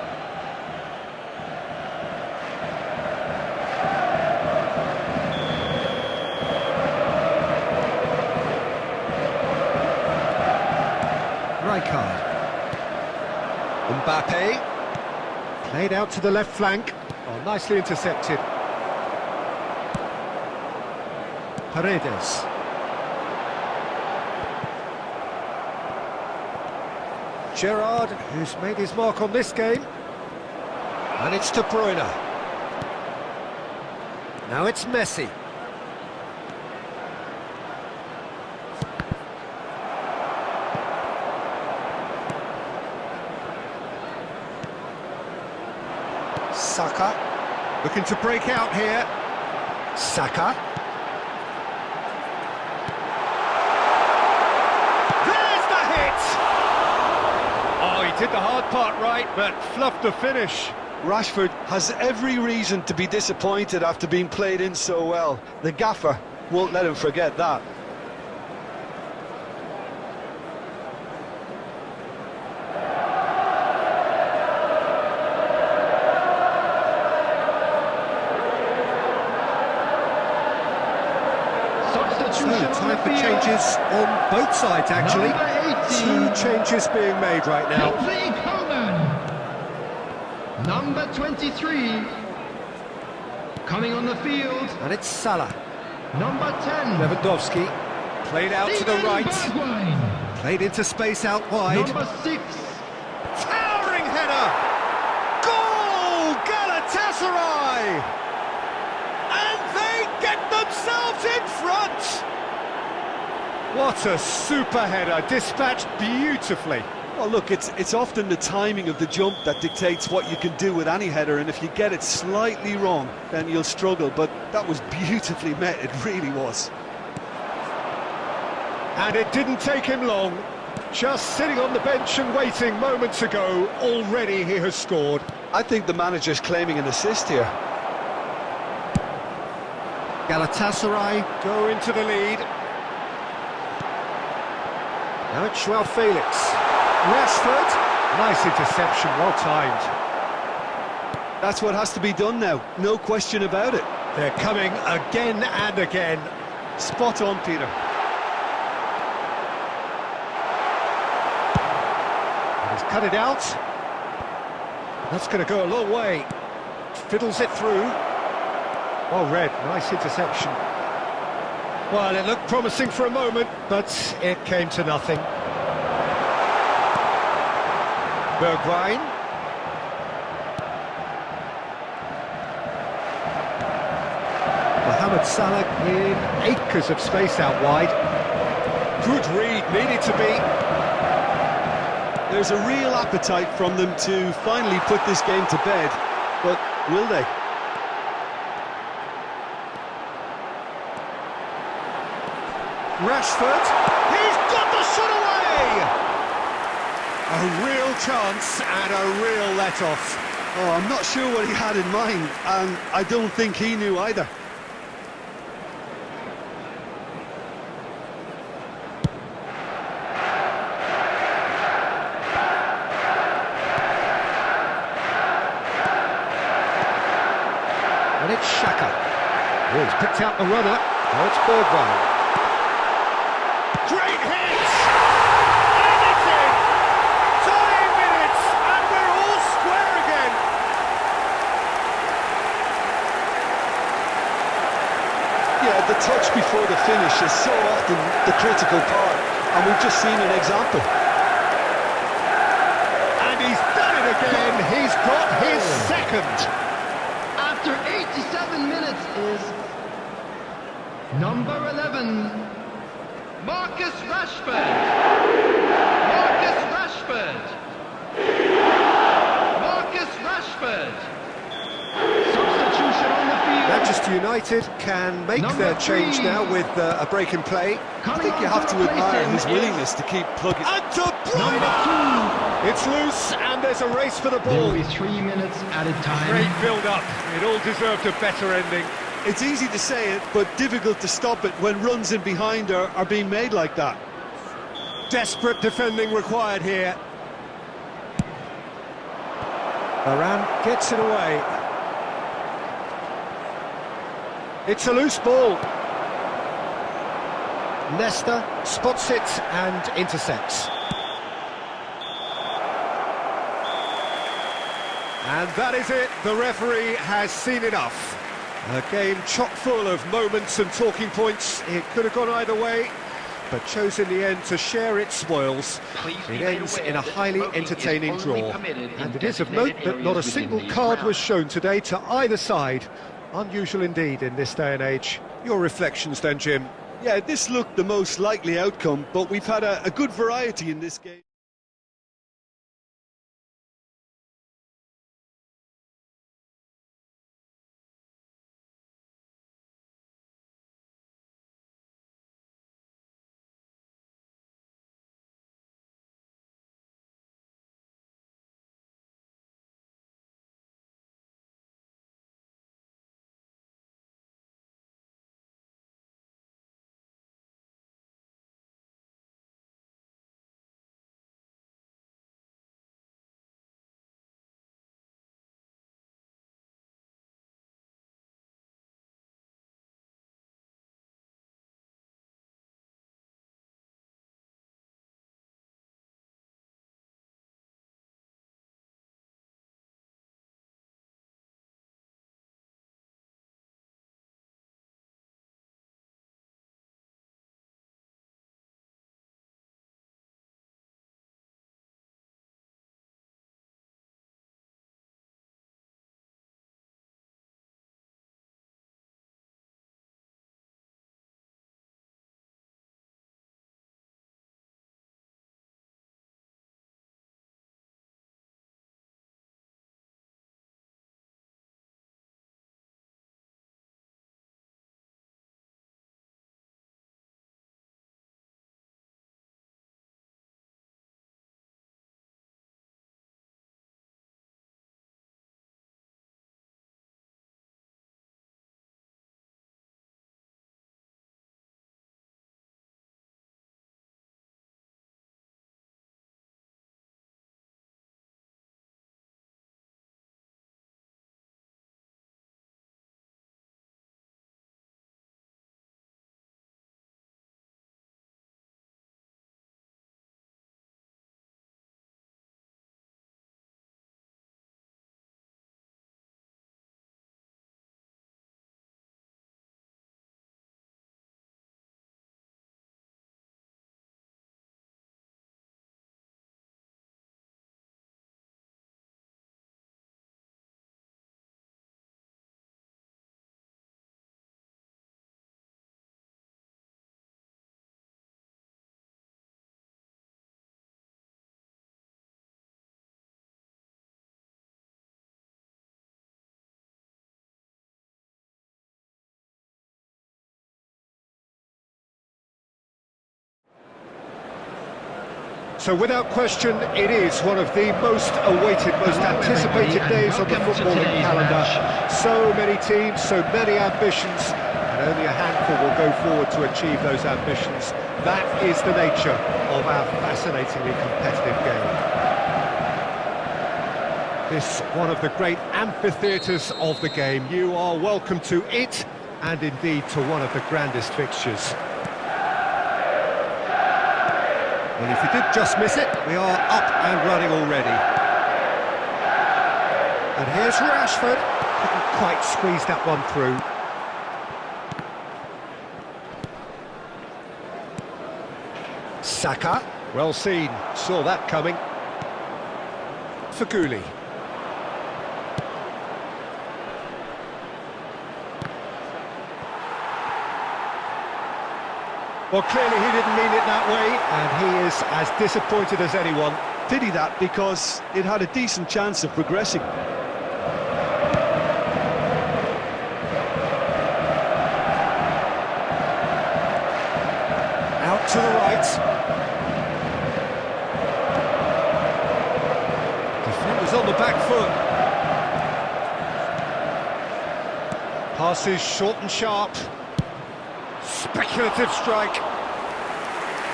Rijkaard. Mbappe. Played out to the left flank. Oh, nicely intercepted. Paredes. Gerrard, who's made his mark on this game. And it's De Bruyne. Now it's Messi. Saka. Looking to break out here. Saka. Did the hard part right, but fluffed the finish. Rashford has every reason to be disappointed after being played in so well. The gaffer won't let him forget that. Time for changes on both sides, actually. 2 changes being made right now. Number 23 coming on the field. And it's Salah. Number 10. Lewandowski. Played out to the right. Played into space out wide. Number 6. Towering header! Goal! Galatasaray! And they get themselves in front! What a super header, dispatched beautifully. Well, look, it's often the timing of the jump that dictates what you can do with any header, and if you get it slightly wrong, then you'll struggle, but that was beautifully met, it really was. And it didn't take him long. Just sitting on the bench and waiting moments ago, already he has scored. I think the manager's claiming an assist here. Galatasaray go into the lead. Now it's Joao Felix. Rashford. Nice interception, well timed. That's what has to be done now, no question about it. They're coming again and again. Spot on, Peter. He's cut it out. That's going to go a long way. Fiddles it through. Well read, nice interception. Well, it looked promising for a moment, but it came to nothing. Bergwijn. Mohamed Salah in acres of space out wide. Good read, needed to be. There's a real appetite from them to finally put this game to bed, but will they? Rashford, he's got the shot away! A real chance and a real let-off. Oh, I'm not sure what he had in mind, and I don't think he knew either. And it's Xhaka. Oh, he's picked out the runner. Now it's Bergwijn. Great hit! And it's in! Tying minutes, and we're all square again! Yeah, the touch before the finish is so often the critical part, and we've just seen an example. And he's done it again! He's got his second! After 87 minutes is number 11. Marcus Rashford. Marcus Rashford. Rashford. Substitution on the field. Manchester United can make Number their change 3. now with a break in play. I think you have to admire his willingness to keep plugging. And De Bruyne! It's loose, and there's a race for the There will ball. be 3 minutes added time. Great build-up. It all deserved a better ending. It's easy to say it, but difficult to stop it when runs in behind are being made like that. Desperate defending required here. Varane gets it away. It's a loose ball. Nesta spots it and intercepts. And that is it. The referee has seen enough. A game chock full of moments and talking points. It could have gone either way, but chose in the end to share its spoils. It ends in a highly entertaining draw. And it is of note that not a single card was shown today to either side. Unusual indeed in this day and age. Your reflections then, Jim? Yeah, this looked the most likely outcome, but we've had a good variety in this game. So without question, it is one of the most awaited, most anticipated days on the footballing calendar. So many teams, so many ambitions, and only a handful will go forward to achieve those ambitions. That is the nature of our fascinatingly competitive game. This one of the great amphitheatres of the game. You are welcome to it, and indeed to one of the grandest fixtures. Well, if you did just miss it, we are up and running already. And here's Rashford. Couldn't quite squeeze that one through. Saka, well seen, saw that coming. Faguli. Well, clearly he didn't mean it that way, and he is as disappointed as anyone. Pity that, because it had a decent chance of progressing. to the right. Defenders on the back foot. Passes short and sharp. Speculative strike.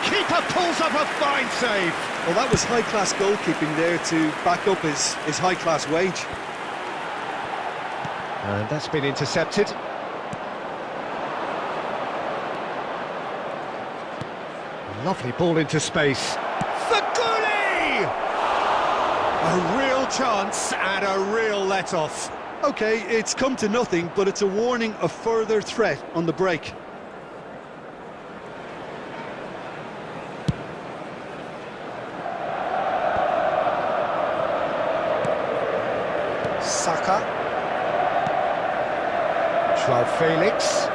Keeper pulls up a fine save. Well, that was high-class goalkeeping there to back up his high-class wage. And that's been intercepted. Lovely ball into space. For Gully! A real chance and a real let-off. OK, it's come to nothing, but it's a warning of further threat on the break. Saka. Joao Felix.